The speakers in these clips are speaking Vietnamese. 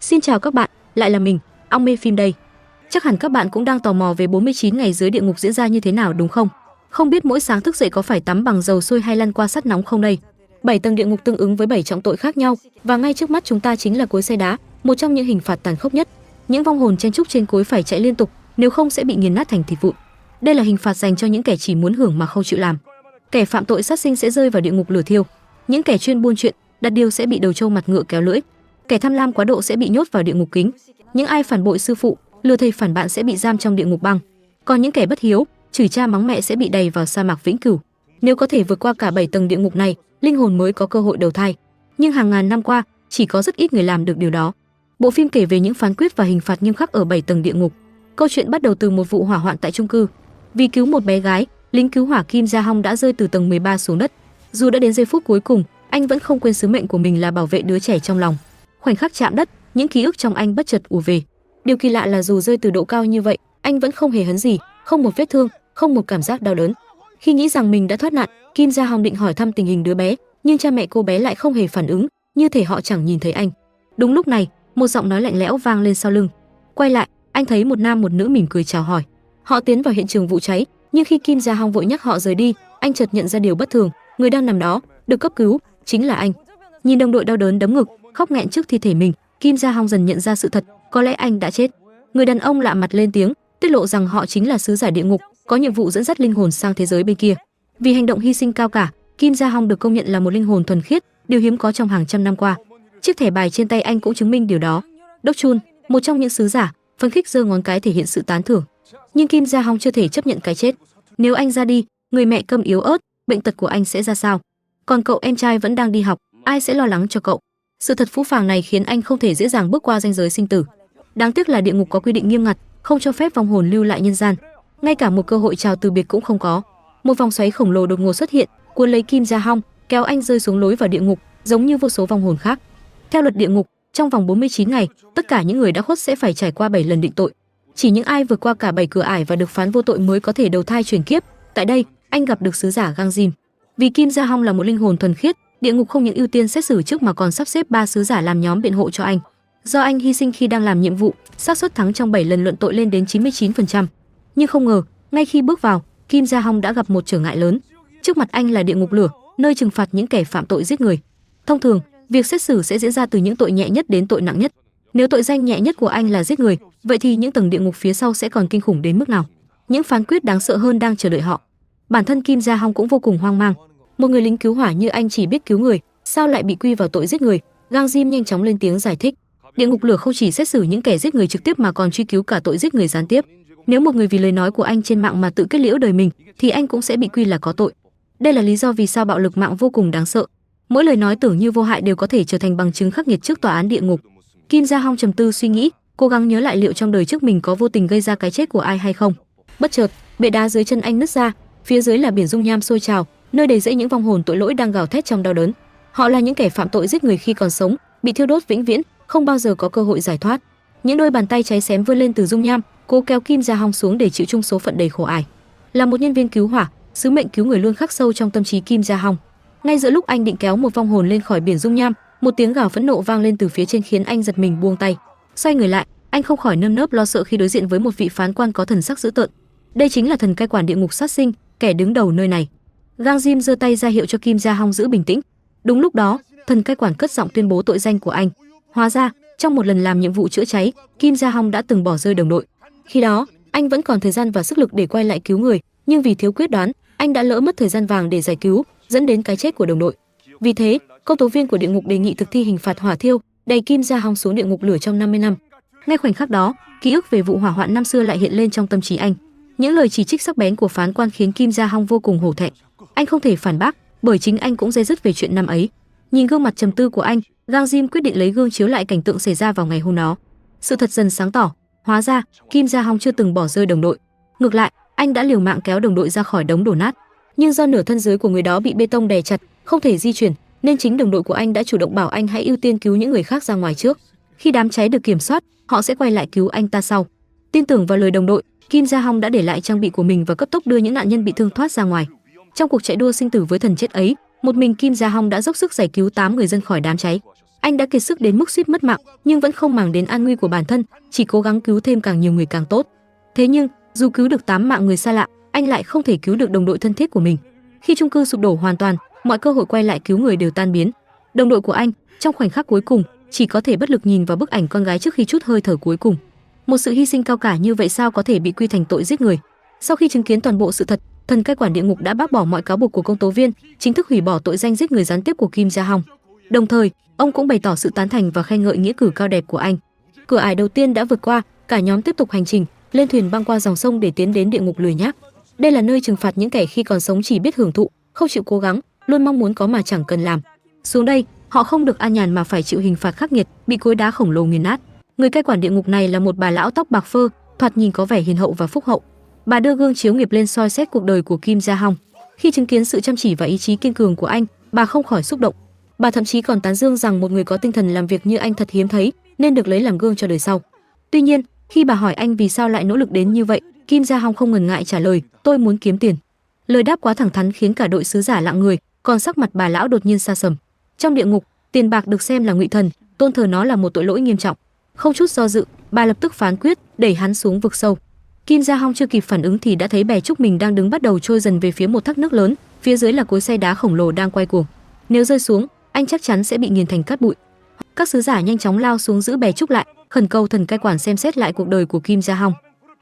Xin chào các bạn, lại là mình, Ong Mê Phim đây. Chắc hẳn các bạn cũng đang tò mò về 49 ngày dưới địa ngục diễn ra như thế nào đúng không? Không biết mỗi sáng thức dậy có phải tắm bằng dầu sôi hay lăn qua sắt nóng không đây? 7 tầng địa ngục tương ứng với 7 trọng tội khác nhau, và ngay trước mắt chúng ta chính là cối xay đá, một trong những hình phạt tàn khốc nhất. Những vong hồn chen chúc trên cối phải chạy liên tục, nếu không sẽ bị nghiền nát thành thịt vụn. Đây là hình phạt dành cho những kẻ chỉ muốn hưởng mà không chịu làm. Kẻ phạm tội sát sinh sẽ rơi vào địa ngục lửa thiêu. Những kẻ chuyên buôn chuyện, đặt điều sẽ bị đầu trâu mặt ngựa kéo lưỡi. Kẻ tham lam quá độ sẽ bị nhốt vào địa ngục kính. Những ai phản bội sư phụ, lừa thầy phản bạn sẽ bị giam trong địa ngục băng. Còn những kẻ bất hiếu, chửi cha mắng mẹ sẽ bị đày vào sa mạc vĩnh cửu. Nếu có thể vượt qua cả 7 tầng địa ngục này, linh hồn mới có cơ hội đầu thai. Nhưng hàng ngàn năm qua, chỉ có rất ít người làm được điều đó. Bộ phim kể về những phán quyết và hình phạt nghiêm khắc ở 7 tầng địa ngục. Câu chuyện bắt đầu từ một vụ hỏa hoạn tại chung cư. Vì cứu một bé gái, lính cứu hỏa Kim Ja Hong đã rơi từ tầng 13 xuống đất. Dù đã đến giây phút cuối cùng, anh vẫn không quên sứ mệnh của mình là bảo vệ đứa trẻ trong lòng. Khoảnh khắc chạm đất, những ký ức trong anh bất chợt ùa về. Điều kỳ lạ là dù rơi từ độ cao như vậy, anh vẫn không hề hấn gì, không một vết thương, không một cảm giác đau đớn. Khi nghĩ rằng mình đã thoát nạn, Kim Ja Hong định hỏi thăm tình hình đứa bé, nhưng cha mẹ cô bé lại không hề phản ứng, như thể họ chẳng nhìn thấy anh. Đúng lúc này, một giọng nói lạnh lẽo vang lên sau lưng. Quay lại, anh thấy một nam một nữ mỉm cười chào hỏi. Họ tiến vào hiện trường vụ cháy, nhưng khi Kim Ja Hong vội nhắc họ rời đi, anh chợt nhận ra điều bất thường, người đang nằm đó, được cấp cứu, chính là anh. Nhìn đồng đội đau đớn đấm ngực, khóc nghẹn trước thi thể mình, Kim Ja Hong dần nhận ra sự thật, có lẽ anh đã chết. Người đàn ông lạ mặt lên tiếng, tiết lộ rằng họ chính là sứ giả địa ngục, có nhiệm vụ dẫn dắt linh hồn sang thế giới bên kia. Vì hành động hy sinh cao cả, Kim Ja Hong được công nhận là một linh hồn thuần khiết, điều hiếm có trong hàng trăm năm qua. Chiếc thẻ bài trên tay anh cũng chứng minh điều đó. Đốc Chun, một trong những sứ giả, phấn khích giơ ngón cái thể hiện sự tán thưởng. Nhưng Kim Ja Hong chưa thể chấp nhận cái chết. Nếu anh ra đi, người mẹ câm yếu ớt, bệnh tật của anh sẽ ra sao? Còn cậu em trai vẫn đang đi học, ai sẽ lo lắng cho cậu? Sự thật phũ phàng này khiến anh không thể dễ dàng bước qua ranh giới sinh tử. Đáng tiếc là địa ngục có quy định nghiêm ngặt, không cho phép vong hồn lưu lại nhân gian. Ngay cả một cơ hội chào từ biệt cũng không có. Một vòng xoáy khổng lồ đột ngột xuất hiện, cuốn lấy Kim Ja Hong, kéo anh rơi xuống lối vào địa ngục, giống như vô số vong hồn khác. Theo luật địa ngục, trong vòng 49 ngày, tất cả những người đã khuất sẽ phải trải qua 7 lần định tội. Chỉ những ai vượt qua cả 7 cửa ải và được phán vô tội mới có thể đầu thai chuyển kiếp. Tại đây, anh gặp được sứ giả Gang Jin. Vì Kim Ja Hong là một linh hồn thuần khiết, địa ngục không những ưu tiên xét xử trước mà còn sắp xếp 3 sứ giả làm nhóm biện hộ cho anh. Do anh hy sinh khi đang làm nhiệm vụ, xác suất thắng trong 7 lần luận tội lên đến 99%. Nhưng không ngờ, ngay khi bước vào, Kim Ja Hong đã gặp một trở ngại lớn. Trước mặt anh là địa ngục lửa, nơi trừng phạt những kẻ phạm tội giết người. Thông thường, việc xét xử sẽ diễn ra từ những tội nhẹ nhất đến tội nặng nhất. Nếu tội danh nhẹ nhất của anh là giết người, vậy thì những tầng địa ngục phía sau sẽ còn kinh khủng đến mức nào? Những phán quyết đáng sợ hơn đang chờ đợi họ. Bản thân Kim Ja Hong cũng vô cùng hoang mang. Một người lính cứu hỏa như anh chỉ biết cứu người, sao lại bị quy vào tội giết người? Gang Jin nhanh chóng lên tiếng giải thích. Địa ngục lửa không chỉ xét xử những kẻ giết người trực tiếp mà còn truy cứu cả tội giết người gián tiếp. Nếu một người vì lời nói của anh trên mạng mà tự kết liễu đời mình, thì anh cũng sẽ bị quy là có tội. Đây là lý do vì sao bạo lực mạng vô cùng đáng sợ. Mỗi lời nói tưởng như vô hại đều có thể trở thành bằng chứng khắc nghiệt trước tòa án địa ngục. Kim Ja Hong trầm tư suy nghĩ, cố gắng nhớ lại liệu trong đời trước mình có vô tình gây ra cái chết của ai hay không. Bất chợt, bệ đá dưới chân anh nứt ra, phía dưới là biển dung nham sôi trào, nơi đầy rẫy những vong hồn tội lỗi đang gào thét trong đau đớn. Họ là những kẻ phạm tội giết người khi còn sống, bị thiêu đốt vĩnh viễn, không bao giờ có cơ hội giải thoát. Những đôi bàn tay cháy xém vươn lên từ dung nham, cố kéo Kim Ja Hong xuống để chịu chung số phận đầy khổ ải. Là một nhân viên cứu hỏa, sứ mệnh cứu người luôn khắc sâu trong tâm trí Kim Ja Hong. Ngay giữa lúc anh định kéo một vong hồn lên khỏi biển dung nham, một tiếng gào phẫn nộ vang lên từ phía trên khiến anh giật mình buông tay. Xoay người lại, anh không khỏi nơm nớp lo sợ khi đối diện với một vị phán quan có thần sắc dữ tợn. Đây chính là thần cai quản địa ngục sát sinh, kẻ đứng đầu nơi này. Gang Jin giơ tay ra hiệu cho Kim Ja Hong giữ bình tĩnh. Đúng lúc đó, thần cai quản cất giọng tuyên bố tội danh của anh. Hóa ra, trong một lần làm nhiệm vụ chữa cháy, Kim Ja Hong đã từng bỏ rơi đồng đội. Khi đó, anh vẫn còn thời gian và sức lực để quay lại cứu người, nhưng vì thiếu quyết đoán, anh đã lỡ mất thời gian vàng để giải cứu, dẫn đến cái chết của đồng đội. Vì thế, công tố viên của địa ngục đề nghị thực thi hình phạt hỏa thiêu, đày Kim Ja Hong xuống địa ngục lửa trong 50 năm. Ngay khoảnh khắc đó, ký ức về vụ hỏa hoạn năm xưa lại hiện lên trong tâm trí anh. Những lời chỉ trích sắc bén của phán quan khiến Kim Ja Hong vô cùng hổ thẹn. Anh không thể phản bác, bởi chính anh cũng day dứt về chuyện năm ấy. Nhìn gương mặt trầm tư của anh, Gang Jin quyết định lấy gương chiếu lại cảnh tượng xảy ra vào ngày hôm đó. Sự thật dần sáng tỏ, hóa ra Kim Ja Hong chưa từng bỏ rơi đồng đội. Ngược lại, anh đã liều mạng kéo đồng đội ra khỏi đống đổ nát. Nhưng do nửa thân dưới của người đó bị bê tông đè chặt, không thể di chuyển, nên chính đồng đội của anh đã chủ động bảo anh hãy ưu tiên cứu những người khác ra ngoài trước. Khi đám cháy được kiểm soát, họ sẽ quay lại cứu anh ta sau. Tin tưởng vào lời đồng đội, Kim Ja Hong đã để lại trang bị của mình và cấp tốc đưa những nạn nhân bị thương thoát ra ngoài. Trong cuộc chạy đua sinh tử với thần chết ấy, một mình Kim Ja Hong đã dốc sức giải cứu 8 người dân khỏi đám cháy. Anh đã kiệt sức đến mức suýt mất mạng, nhưng vẫn không màng đến an nguy của bản thân, chỉ cố gắng cứu thêm càng nhiều người càng tốt. Thế nhưng, dù cứu được 8 mạng người xa lạ, anh lại không thể cứu được đồng đội thân thiết của mình. Khi chung cư sụp đổ hoàn toàn, mọi cơ hội quay lại cứu người đều tan biến. Đồng đội của anh, trong khoảnh khắc cuối cùng, chỉ có thể bất lực nhìn vào bức ảnh con gái trước khi trút hơi thở cuối cùng. Một sự hy sinh cao cả như vậy sao có thể bị quy thành tội giết người? Sau khi chứng kiến toàn bộ sự thật, thần cai quản địa ngục đã bác bỏ mọi cáo buộc của công tố viên, chính thức hủy bỏ tội danh giết người gián tiếp của Kim Ja Hong. Đồng thời, ông cũng bày tỏ sự tán thành và khen ngợi nghĩa cử cao đẹp của anh. Cửa ải đầu tiên đã vượt qua, cả nhóm tiếp tục hành trình, lên thuyền băng qua dòng sông để tiến đến địa ngục lười nhác. Đây là nơi trừng phạt những kẻ khi còn sống chỉ biết hưởng thụ, không chịu cố gắng, luôn mong muốn có mà chẳng cần làm. Xuống đây, họ không được an nhàn mà phải chịu hình phạt khắc nghiệt, bị cối đá khổng lồ nghiền nát. Người cai quản địa ngục này là một bà lão tóc bạc phơ, thoạt nhìn có vẻ hiền hậu và phúc hậu. Bà đưa gương chiếu nghiệp lên soi xét cuộc đời của Kim Ja Hong. Khi chứng kiến sự chăm chỉ và ý chí kiên cường của anh, bà không khỏi xúc động. Bà thậm chí còn tán dương rằng một người có tinh thần làm việc như anh thật hiếm thấy, nên được lấy làm gương cho đời sau. Tuy nhiên, khi bà hỏi anh vì sao lại nỗ lực đến như vậy, Kim Ja Hong không ngần ngại trả lời, tôi muốn kiếm tiền. Lời đáp quá thẳng thắn khiến cả đội sứ giả lặng người, còn sắc mặt bà lão đột nhiên sa sầm. Trong địa ngục, tiền bạc được xem là ngụy thần, tôn thờ nó là một tội lỗi nghiêm trọng. Không chút do dự, bà lập tức phán quyết đẩy hắn xuống vực sâu. Kim Ja Hong chưa kịp phản ứng thì đã thấy bè trúc mình đang đứng bắt đầu trôi dần về phía một thác nước lớn, phía dưới là cối xay đá khổng lồ đang quay cuồng. Nếu rơi xuống, anh chắc chắn sẽ bị nghiền thành cát bụi. Các sứ giả nhanh chóng lao xuống giữ bè trúc lại, khẩn cầu thần cai quản xem xét lại cuộc đời của Kim Ja Hong.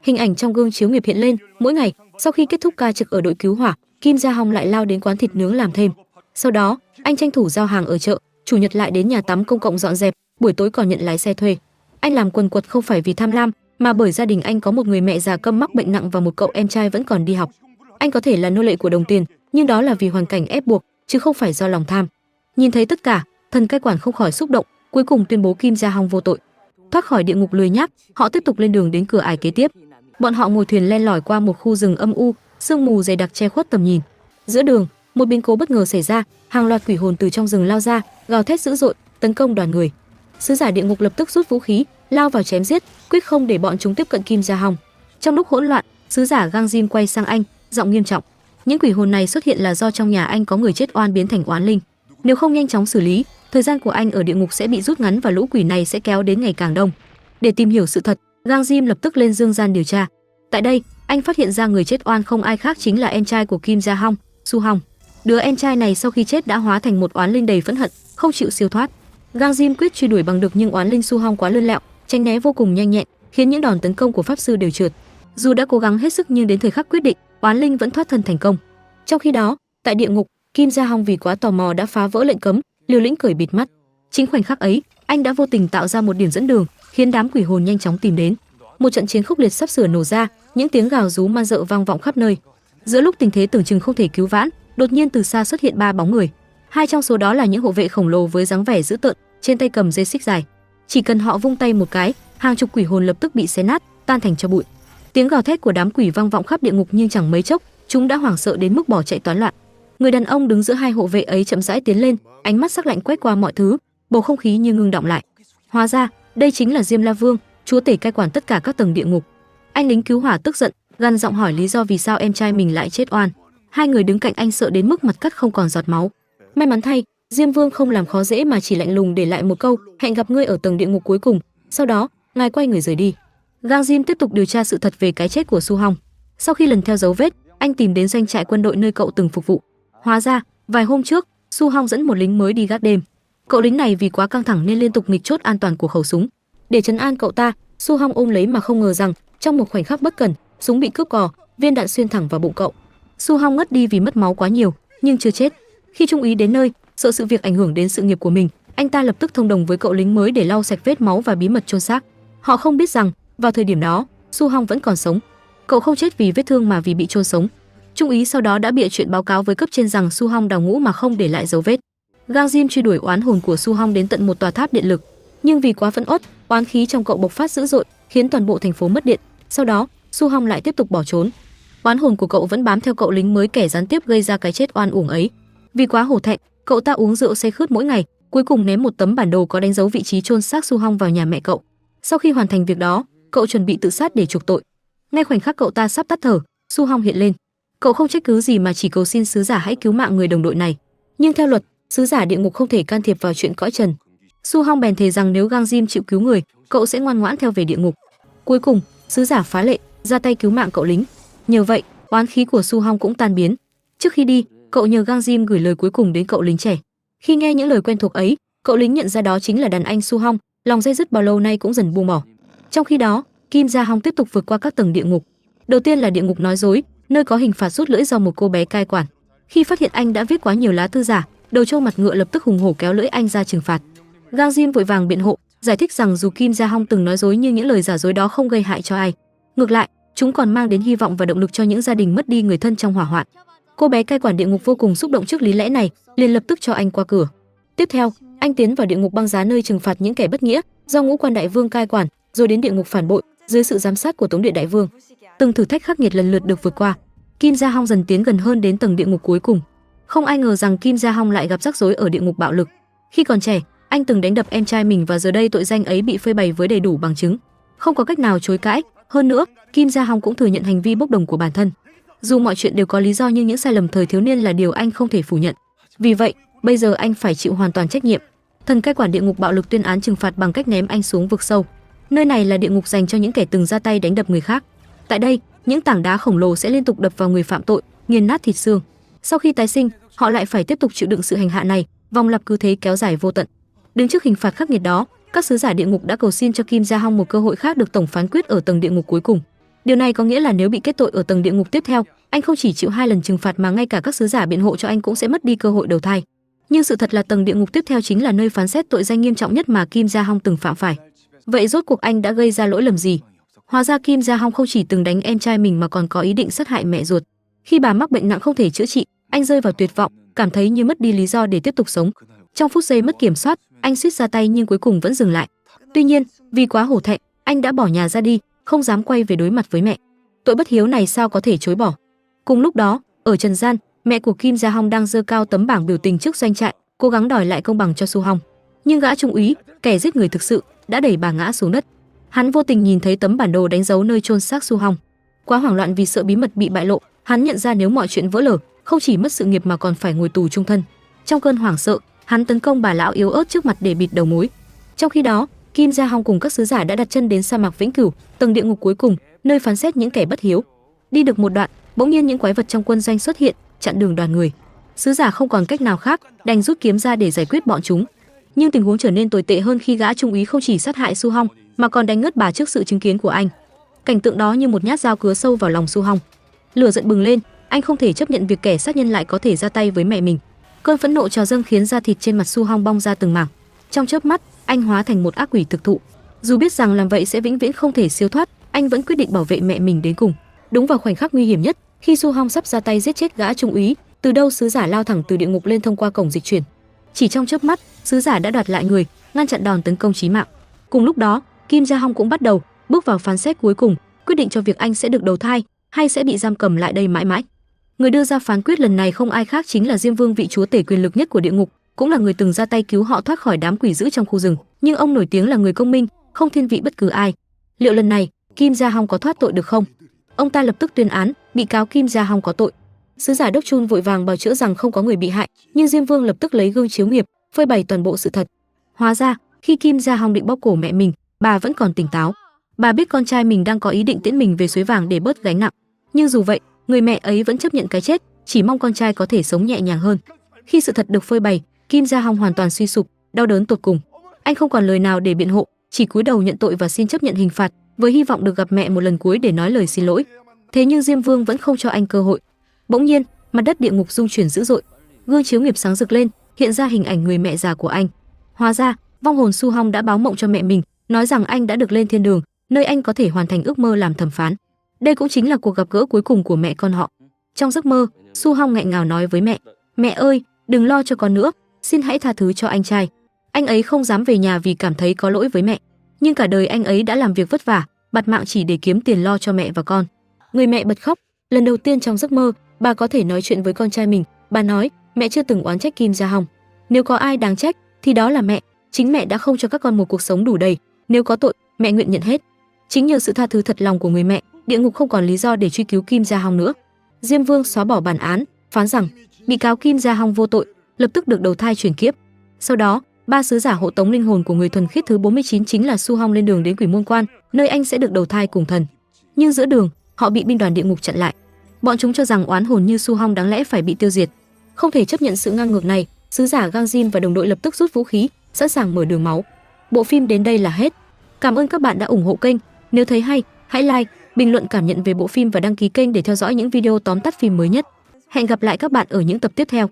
Hình ảnh trong gương chiếu nghiệp hiện lên, mỗi ngày, sau khi kết thúc ca trực ở đội cứu hỏa, Kim Ja Hong lại lao đến quán thịt nướng làm thêm. Sau đó, anh tranh thủ giao hàng ở chợ, chủ nhật lại đến nhà tắm công cộng dọn dẹp, buổi tối còn nhận lái xe thuê. Anh làm quần quật không phải vì tham lam, mà bởi gia đình anh có một người mẹ già câm mắc bệnh nặng và một cậu em trai vẫn còn đi học. Anh có thể là nô lệ của đồng tiền, nhưng đó là vì hoàn cảnh ép buộc, chứ không phải do lòng tham. Nhìn thấy tất cả, thần cai quản không khỏi xúc động, cuối cùng tuyên bố Kim Ja Hong vô tội. Thoát khỏi địa ngục lười nhác, họ tiếp tục lên đường đến cửa ải kế tiếp. Bọn họ ngồi thuyền len lỏi qua một khu rừng âm u, sương mù dày đặc che khuất tầm nhìn. Giữa đường, một biến cố bất ngờ xảy ra, hàng loạt quỷ hồn từ trong rừng lao ra, gào thét dữ dội, tấn công đoàn người. Sứ giả địa ngục lập tức rút vũ khí, lao vào chém giết, quyết không để bọn chúng tiếp cận Kim Ja Hong. Trong lúc hỗn loạn, sứ giả Gang Jin quay sang anh, giọng nghiêm trọng: những quỷ hồn này xuất hiện là do trong nhà anh có người chết oan biến thành oán linh. Nếu không nhanh chóng xử lý, thời gian của anh ở địa ngục sẽ bị rút ngắn và lũ quỷ này sẽ kéo đến ngày càng đông. Để tìm hiểu sự thật, Gang Jin lập tức lên dương gian điều tra. Tại đây, anh phát hiện ra người chết oan không ai khác chính là em trai của Kim Ja Hong, Su Hong. Đứa em trai này sau khi chết đã hóa thành một oán linh đầy phẫn hận, không chịu siêu thoát. Gang Jin quyết truy đuổi bằng được nhưng oán linh Su Hong quá lươn lẹo, tránh né vô cùng nhanh nhẹn, khiến những đòn tấn công của pháp sư đều trượt. Dù đã cố gắng hết sức nhưng đến thời khắc quyết định, oán linh vẫn thoát thân thành công. Trong khi đó, tại địa ngục, Kim Ja Hong vì quá tò mò đã phá vỡ lệnh cấm, liều lĩnh cởi bịt mắt. Chính khoảnh khắc ấy, anh đã vô tình tạo ra một điểm dẫn đường, khiến đám quỷ hồn nhanh chóng tìm đến. Một trận chiến khốc liệt sắp sửa nổ ra, những tiếng gào rú man dợ vang vọng khắp nơi. Giữa lúc tình thế tưởng chừng không thể cứu vãn, đột nhiên từ xa xuất hiện 3 bóng người. Hai trong số đó là những hộ vệ khổng lồ với dáng vẻ dữ tợn, trên tay cầm dây xích dài. Chỉ cần họ vung tay một cái, hàng chục quỷ hồn lập tức bị xé nát, tan thành tro bụi. Tiếng gào thét của đám quỷ vang vọng khắp địa ngục nhưng chẳng mấy chốc, chúng đã hoảng sợ đến mức bỏ chạy toán loạn. Người đàn ông đứng giữa hai hộ vệ ấy chậm rãi tiến lên, ánh mắt sắc lạnh quét qua mọi thứ, bầu không khí như ngưng đọng lại. Hóa ra, đây chính là Diêm La Vương, chúa tể cai quản tất cả các tầng địa ngục. Anh lính cứu hỏa tức giận, gằn giọng hỏi lý do vì sao em trai mình lại chết oan. Hai người đứng cạnh anh sợ đến mức mặt cắt không còn giọt máu. May mắn thay, Diêm Vương không làm khó dễ mà chỉ lạnh lùng để lại một câu: hẹn gặp ngươi ở tầng địa ngục cuối cùng. Sau đó, ngài quay người rời đi. Gang Jin tiếp tục điều tra sự thật về cái chết của Su Hong. Sau khi lần theo dấu vết, anh tìm đến doanh trại quân đội nơi cậu từng phục vụ. Hóa ra, vài hôm trước, Su Hong dẫn một lính mới đi gác đêm. Cậu lính này vì quá căng thẳng nên liên tục nghịch chốt an toàn của khẩu súng. Để trấn an cậu ta, Su Hong ôm lấy mà không ngờ rằng, trong một khoảnh khắc bất cẩn, súng bị cướp cò, viên đạn xuyên thẳng vào bụng cậu. Su Hong ngất đi vì mất máu quá nhiều, nhưng chưa chết. Khi trung úy đến nơi, sợ sự việc ảnh hưởng đến sự nghiệp của mình, anh ta lập tức thông đồng với cậu lính mới để lau sạch vết máu và bí mật chôn xác. Họ không biết rằng, vào thời điểm đó, Su Hong vẫn còn sống. Cậu không chết vì vết thương mà vì bị chôn sống. Trung úy sau đó đã bịa chuyện báo cáo với cấp trên rằng Su Hong đào ngũ mà không để lại dấu vết. Gang Jin truy đuổi oán hồn của Su Hong đến tận một tòa tháp điện lực, nhưng vì quá phẫn uất, oán khí trong cậu bộc phát dữ dội, khiến toàn bộ thành phố mất điện. Sau đó, Su Hong lại tiếp tục bỏ trốn. Oán hồn của cậu vẫn bám theo cậu lính mới kẻ gián tiếp gây ra cái chết oan uổng ấy. Vì quá hổ thẹn, cậu ta uống rượu say khướt mỗi ngày, cuối cùng ném một tấm bản đồ có đánh dấu vị trí chôn xác Su Hong vào nhà mẹ cậu. Sau khi hoàn thành việc đó, cậu chuẩn bị tự sát để chuộc tội. Ngay khoảnh khắc cậu ta sắp tắt thở, Su Hong hiện lên. Cậu không trách cứ gì mà chỉ cầu xin sứ giả hãy cứu mạng người đồng đội này. Nhưng theo luật, sứ giả địa ngục không thể can thiệp vào chuyện cõi trần. Su Hong bèn thề rằng nếu Gang Jim chịu cứu người, cậu sẽ ngoan ngoãn theo về địa ngục. Cuối cùng, sứ giả phá lệ ra tay cứu mạng cậu lính. Nhờ vậy, oán khí của Su Hong cũng tan biến. Trước khi đi, cậu nhờ Gang Jim gửi lời cuối cùng đến cậu lính trẻ. Khi nghe những lời quen thuộc ấy, cậu lính nhận ra đó chính là đàn anh Su Hong, lòng dây dứt bao lâu nay cũng dần buông bỏ. Trong khi đó, Kim Gia Hong tiếp tục vượt qua các tầng địa ngục. Đầu tiên là địa ngục nói dối, nơi có hình phạt rút lưỡi do một cô bé cai quản. Khi phát hiện anh đã viết quá nhiều lá thư giả, đầu trâu mặt ngựa lập tức hùng hổ kéo lưỡi anh ra trừng phạt. Gang Jim vội vàng biện hộ, giải thích rằng dù Kim Gia Hong từng nói dối nhưng những lời giả dối đó không gây hại cho ai. Ngược lại, chúng còn mang đến hy vọng và động lực cho những gia đình mất đi người thân trong hỏa hoạn. Cô bé cai quản địa ngục vô cùng xúc động trước lý lẽ này, liền lập tức cho anh qua cửa. Tiếp theo, anh tiến vào địa ngục băng giá nơi trừng phạt những kẻ bất nghĩa do Ngũ Quan Đại Vương cai quản, rồi đến địa ngục phản bội dưới sự giám sát của Tống Điện Đại Vương. Từng thử thách khắc nghiệt lần lượt được vượt qua, Kim Gia Hong dần tiến gần hơn đến tầng địa ngục cuối cùng. Không ai ngờ rằng Kim Gia Hong lại gặp rắc rối ở địa ngục bạo lực. Khi còn trẻ, anh từng đánh đập em trai mình và giờ đây tội danh ấy bị phơi bày với đầy đủ bằng chứng, không có cách nào chối cãi. Hơn nữa, Kim Gia Hong cũng thừa nhận hành vi bốc đồng của bản thân. Dù mọi chuyện đều có lý do nhưng những sai lầm thời thiếu niên là điều anh không thể phủ nhận. Vì vậy, bây giờ anh phải chịu hoàn toàn trách nhiệm. Thần cai quản địa ngục bạo lực tuyên án trừng phạt bằng cách ném anh xuống vực sâu. Nơi này là địa ngục dành cho những kẻ từng ra tay đánh đập người khác. Tại đây, những tảng đá khổng lồ sẽ liên tục đập vào người phạm tội, nghiền nát thịt xương. Sau khi tái sinh, họ lại phải tiếp tục chịu đựng sự hành hạ này, vòng lặp cứ thế kéo dài vô tận. Đứng trước hình phạt khắc nghiệt đó, các sứ giả địa ngục đã cầu xin cho Kim Gia Hong một cơ hội khác được tổng phán quyết ở tầng địa ngục cuối cùng. Điều này có nghĩa là nếu bị kết tội ở tầng địa ngục tiếp theo, anh không chỉ chịu 2 lần trừng phạt mà ngay cả các sứ giả biện hộ cho anh cũng sẽ mất đi cơ hội đầu thai. Nhưng sự thật là tầng địa ngục tiếp theo chính là nơi phán xét tội danh nghiêm trọng nhất mà Kim Gia Hong từng phạm phải. Vậy rốt cuộc anh đã gây ra lỗi lầm gì? Hóa ra Kim Gia Hong không chỉ từng đánh em trai mình mà còn có ý định sát hại mẹ ruột. Khi bà mắc bệnh nặng không thể chữa trị, anh rơi vào tuyệt vọng, cảm thấy như mất đi lý do để tiếp tục sống. Trong phút giây mất kiểm soát, anh suýt ra tay nhưng cuối cùng vẫn dừng lại. Tuy nhiên, vì quá hổ thẹn, anh đã bỏ nhà ra đi, không dám quay về đối mặt với mẹ. Tội bất hiếu này sao có thể chối bỏ. Cùng lúc đó, ở trần gian, mẹ của Kim Gia Hong đang giơ cao tấm bảng biểu tình trước doanh trại, cố gắng đòi lại công bằng cho Su Hong. Nhưng gã trung úy, kẻ giết người thực sự, đã đẩy bà ngã xuống đất. Hắn vô tình nhìn thấy tấm bản đồ đánh dấu nơi chôn xác Su Hong. Quá hoảng loạn vì sợ bí mật bị bại lộ, hắn nhận ra nếu mọi chuyện vỡ lở, không chỉ mất sự nghiệp mà còn phải ngồi tù chung thân. Trong cơn hoảng sợ, hắn tấn công bà lão yếu ớt trước mặt để bịt đầu mối. Trong khi đó, Kim Gia Hong cùng các sứ giả đã đặt chân đến sa mạc Vĩnh Cửu, tầng địa ngục cuối cùng, nơi phán xét những kẻ bất hiếu. Đi được một đoạn, bỗng nhiên những quái vật trong quân doanh xuất hiện, chặn đường đoàn người. Sứ giả không còn cách nào khác, đành rút kiếm ra để giải quyết bọn chúng. Nhưng tình huống trở nên tồi tệ hơn khi gã trung úy không chỉ sát hại Su Hong mà còn đánh ngất bà trước sự chứng kiến của anh. Cảnh tượng đó như một nhát dao cứa sâu vào lòng Su Hong. Lửa giận bừng lên, anh không thể chấp nhận việc kẻ sát nhân lại có thể ra tay với mẹ mình. Cơn phẫn nộ trào dâng khiến da thịt trên mặt Su Hong bong ra từng mảng. Trong chớp mắt, anh hóa thành một ác quỷ thực thụ. Dù biết rằng làm vậy sẽ vĩnh viễn không thể siêu thoát, anh vẫn quyết định bảo vệ mẹ mình đến cùng. Đúng vào khoảnh khắc nguy hiểm nhất, khi Su Hong sắp ra tay giết chết gã trung úy, từ đâu sứ giả lao thẳng từ địa ngục lên thông qua cổng dịch chuyển. Chỉ trong chớp mắt, sứ giả đã đoạt lại người, ngăn chặn đòn tấn công chí mạng. Cùng lúc đó, Kim Gia Hong cũng bắt đầu bước vào phán xét cuối cùng, quyết định cho việc anh sẽ được đầu thai hay sẽ bị giam cầm lại đây mãi mãi. Người đưa ra phán quyết lần này không ai khác chính là Diêm Vương, vị chúa tể quyền lực nhất của địa ngục, cũng là người từng ra tay cứu họ thoát khỏi đám quỷ dữ trong khu rừng. Nhưng ông nổi tiếng là người công minh, không thiên vị bất cứ ai. Liệu lần này Kim Gia Hong có thoát tội được không? Ông ta lập tức tuyên án bị cáo Kim Gia Hong có tội. Sứ giả Đốc Chun vội vàng bào chữa rằng không có người bị hại, nhưng Diêm Vương lập tức lấy gương chiếu nghiệp, phơi bày toàn bộ sự thật. Hóa ra, khi Kim Gia Hong định bóp cổ mẹ mình, bà vẫn còn tỉnh táo. Bà biết con trai mình đang có ý định tiễn mình về suối vàng để bớt gánh nặng. Nhưng dù vậy, người mẹ ấy vẫn chấp nhận cái chết, chỉ mong con trai có thể sống nhẹ nhàng hơn. Khi sự thật được phơi bày, Kim Gia Hong hoàn toàn suy sụp, đau đớn tột cùng. Anh không còn lời nào để biện hộ, chỉ cúi đầu nhận tội và xin chấp nhận hình phạt, với hy vọng được gặp mẹ một lần cuối để nói lời xin lỗi. Thế nhưng Diêm Vương vẫn không cho anh cơ hội. Bỗng nhiên, mặt đất địa ngục rung chuyển dữ dội, gương chiếu nghiệp sáng rực lên, hiện ra hình ảnh người mẹ già của anh. Hóa ra, vong hồn Su Hong đã báo mộng cho mẹ mình, nói rằng anh đã được lên thiên đường, nơi anh có thể hoàn thành ước mơ làm thẩm phán. Đây cũng chính là cuộc gặp gỡ cuối cùng của mẹ con họ. Trong giấc mơ, Su Hong nghẹn ngào nói với mẹ: "Mẹ ơi, đừng lo cho con nữa, xin hãy tha thứ cho anh trai." Anh ấy không dám về nhà vì cảm thấy có lỗi với mẹ, nhưng cả đời anh ấy đã làm việc vất vả, bặt mạng chỉ để kiếm tiền lo cho mẹ và con. Người mẹ bật khóc, lần đầu tiên trong giấc mơ, bà có thể nói chuyện với con trai mình. Bà nói, mẹ chưa từng oán trách Kim Gia Hong. Nếu có ai đáng trách, thì đó là mẹ. Chính mẹ đã không cho các con một cuộc sống đủ đầy. Nếu có tội, mẹ nguyện nhận hết. Chính nhờ sự tha thứ thật lòng của người mẹ, địa ngục không còn lý do để truy cứu Kim Gia Hong nữa. Diêm Vương xóa bỏ bản án, phán rằng bị cáo Kim Gia Hong vô tội, lập tức được đầu thai chuyển kiếp. Sau đó, Ba sứ giả hộ tống linh hồn của người thuần khiết thứ 49 chính là Su Hong lên đường đến Quỷ Môn Quan, nơi anh sẽ được đầu thai cùng thần. Nhưng giữa đường, họ bị binh đoàn địa ngục chặn lại. Bọn chúng cho rằng oán hồn như Su Hong đáng lẽ phải bị tiêu diệt. Không thể chấp nhận sự ngang ngược này, sứ giả Gang Jin và đồng đội lập tức rút vũ khí, sẵn sàng mở đường máu. Bộ phim đến đây là hết. Cảm ơn các bạn đã ủng hộ kênh. Nếu thấy hay, hãy like, bình luận cảm nhận về bộ phim và đăng ký kênh để theo dõi những video tóm tắt phim mới nhất. Hẹn gặp lại các bạn ở những tập tiếp theo.